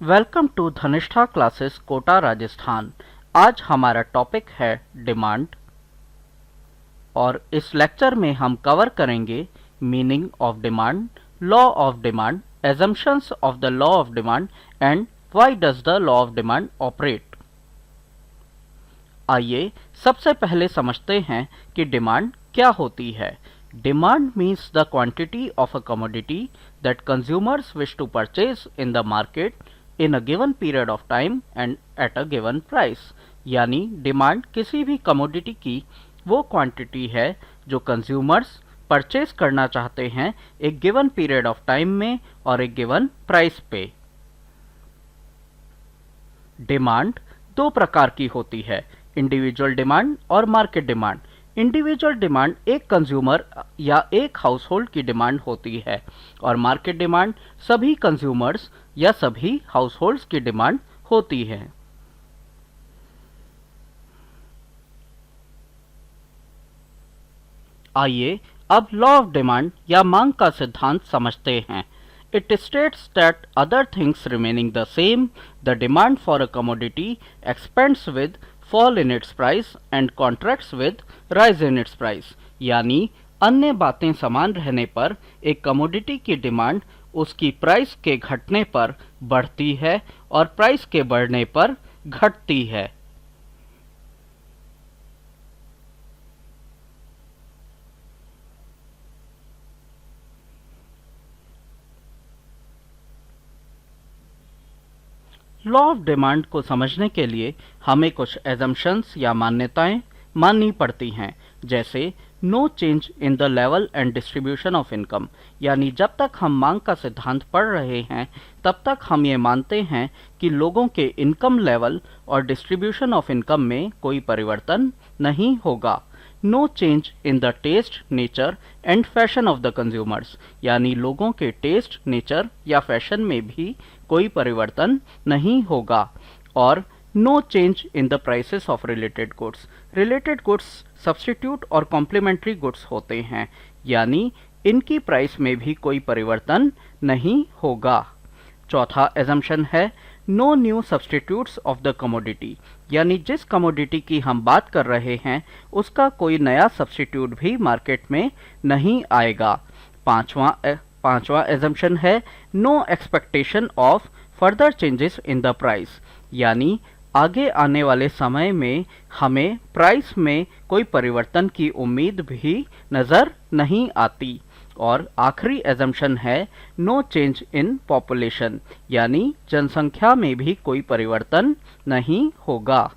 Welcome to Dhanishtha classes Kota Rajasthan. आज हमारा topic है डिमांड और इस लेक्चर में हम कवर करेंगे meaning of demand, law of demand, assumptions of the law of demand and why does the law of demand operate. आइए सबसे पहले समझते हैं कि डिमांड क्या होती है। Demand means the quantity of a commodity that consumers wish to purchase in the market in a given period of time and at a given price. यानी डिमांड किसी भी कमोडिटी की वो क्वांटिटी है जो कंज्यूमर्स परचेज करना चाहते हैं एक गिवन पीरियड ऑफ टाइम में और एक गिवन प्राइस पे। डिमांड दो प्रकार की होती है, इंडिविजुअल डिमांड और मार्केट डिमांड। इंडिविजुअल डिमांड एक कंज्यूमर या एक हाउसहोल्ड की डिमांड होती है और मार्केट डिमांड सभी कंज्यूमर्स या सभी हाउसहोल्ड्स की डिमांड होती है। आइए अब लॉ ऑफ डिमांड या मांग का सिद्धांत समझते हैं। It states that other things remaining the same, the demand for a commodity expands with fall in its price and contracts with rise in its price। यानी अन्य बातें समान रहने पर एक कमोडिटी की डिमांड उसकी प्राइस के घटने पर बढ़ती है और प्राइस के बढ़ने पर घटती है। लॉ ऑफ डिमांड को समझने के लिए हमें कुछ एजम्पशंस या मान्यताएं माननी पड़ती हैं, जैसे no change in the level and distribution of income. यानी जब तक हम मांग का सिद्धांत पढ़ रहे हैं तब तक हम ये मानते हैं कि लोगों के इनकम लेवल और डिस्ट्रीब्यूशन ऑफ इनकम में कोई परिवर्तन नहीं होगा। No change in the taste, nature and fashion of the consumers. यानी लोगों के टेस्ट, नेचर या फैशन में भी कोई परिवर्तन नहीं होगा। और no change in the prices of related goods. Related goods substitute और कॉम्प्लीमेंट्री गुड्स होते हैं, यानी इनकी प्राइस में भी कोई परिवर्तन नहीं होगा। चौथा एजम्पशन है no new substitutes of the commodity. यानी जिस कमोडिटी की हम बात कर रहे हैं उसका कोई नया सब्स्टिट्यूट भी मार्केट में नहीं आएगा। पांचवा एजम्पशन है no expectation of further changes in the price. यानी आगे आने वाले समय में हमें प्राइस में कोई परिवर्तन की उम्मीद भी नज़र नहीं आती। और आखिरी एजम्पशन है नो चेंज इन पॉपुलेशन। यानी जनसंख्या में भी कोई परिवर्तन नहीं होगा।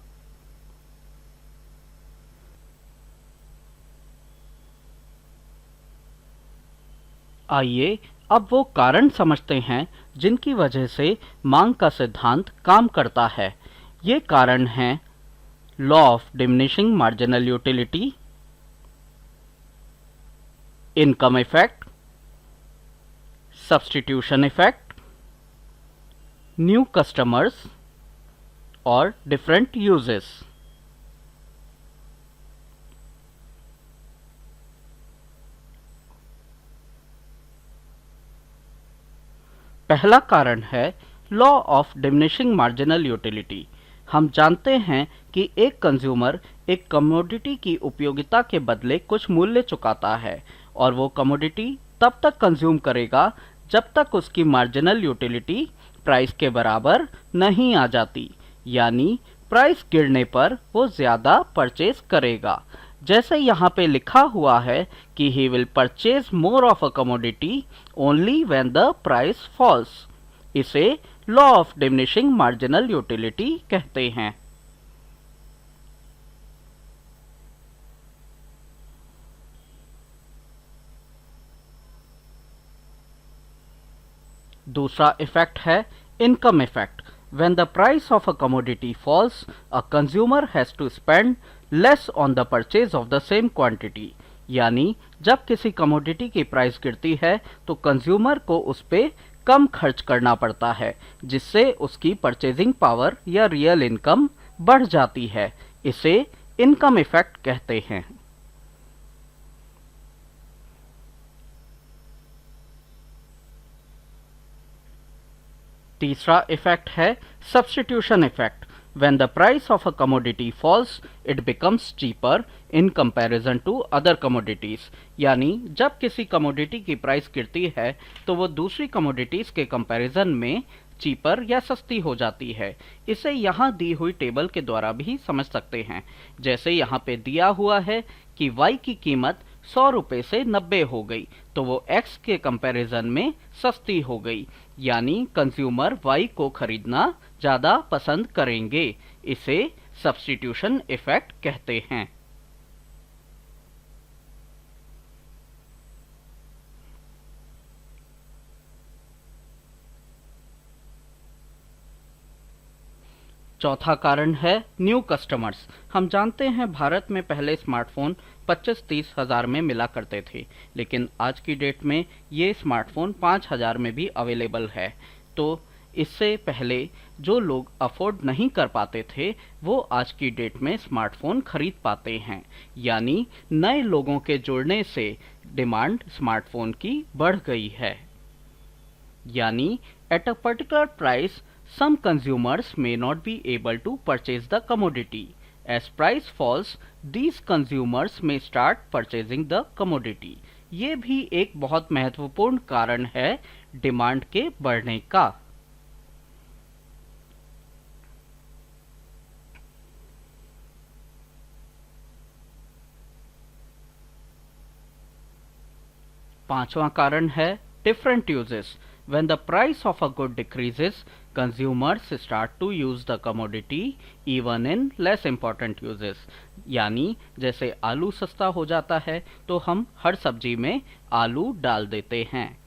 आइए अब वो कारण समझते हैं जिनकी वजह से मांग का सिद्धांत काम करता है। ये कारण हैं law of diminishing marginal utility, income effect, substitution effect, new customers और डिफरेंट यूजेस। पहला कारण है law of diminishing marginal utility. हम जानते हैं कि एक कंज्यूमर एक कमोडिटी की उपयोगिता के बदले कुछ मूल्य चुकाता है और वो कमोडिटी तब तक कंज्यूम करेगा जब तक उसकी मार्जिनल यूटिलिटी प्राइस के बराबर नहीं आ जाती। यानी प्राइस गिरने पर वो ज़्यादा परचेज करेगा। जैसे यहाँ पे लिखा हुआ है कि he will purchase more of a commodity only when the price falls. इसे law of diminishing marginal utility कहते हैं। दूसरा इफेक्ट है income effect. When the price of a commodity falls, a consumer has to spend less on the purchase of the same quantity। यानी जब किसी commodity की price गिरती है तो कंज्यूमर को उस पे कम खर्च करना पड़ता है, जिससे उसकी परचेजिंग पावर या रियल इनकम बढ़ जाती है। इसे इनकम इफेक्ट कहते हैं। तीसरा इफेक्ट है substitution effect. When the price of a commodity falls, it becomes cheaper in comparison to other commodities। यानी जब किसी कमोडिटी की प्राइस गिरती है तो वो दूसरी कमोडिटीज के कंपैरिजन में चीपर या सस्ती हो जाती है। इसे यहाँ दी हुई टेबल के द्वारा भी समझ सकते हैं। जैसे यहाँ पे दिया हुआ है कि Y की कीमत 100 रुपये से 90 हो गई तो वो X के कंपैरिजन में सस्ती हो गई, यानी कंज्यूमर Y को खरीदना ज़्यादा पसंद करेंगे। इसे सब्स्टिट्यूशन इफेक्ट कहते हैं। चौथा कारण है न्यू कस्टमर्स। हम जानते हैं भारत में पहले स्मार्टफोन 25-30 हज़ार में मिला करते थे, लेकिन आज की डेट में ये स्मार्टफोन 5,000 में भी अवेलेबल है। तो इससे पहले जो लोग अफोर्ड नहीं कर पाते थे वो आज की डेट में स्मार्टफोन खरीद पाते हैं, यानी नए लोगों के जुड़ने से डिमांड स्मार्टफोन की बढ़ गई है। यानी at a particular price some consumers may not be able to purchase the commodity. As price falls, these consumers may start purchasing the commodity. ये भी एक बहुत महत्वपूर्ण कारण है डिमांड के बढ़ने का। पांचवा कारण है different uses. When the price of a good decreases, consumers start to use the commodity even in less important uses। यानी जैसे आलू सस्ता हो जाता है तो हम हर सब्जी में आलू डाल देते हैं,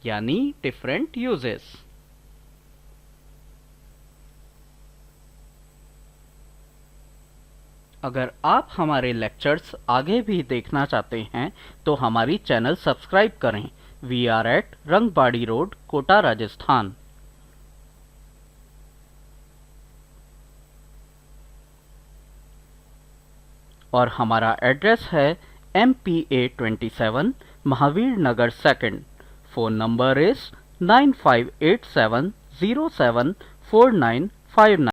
यानी different uses। अगर आप हमारे लेक्चर्स आगे भी देखना चाहते हैं तो हमारी चैनल सब्सक्राइब करें। We are at Rangbari road, Kota, Rajasthan. और हमारा एड्रेस है MPA 27, Mahaveer Nagar 2nd। Phone number is 9587074959।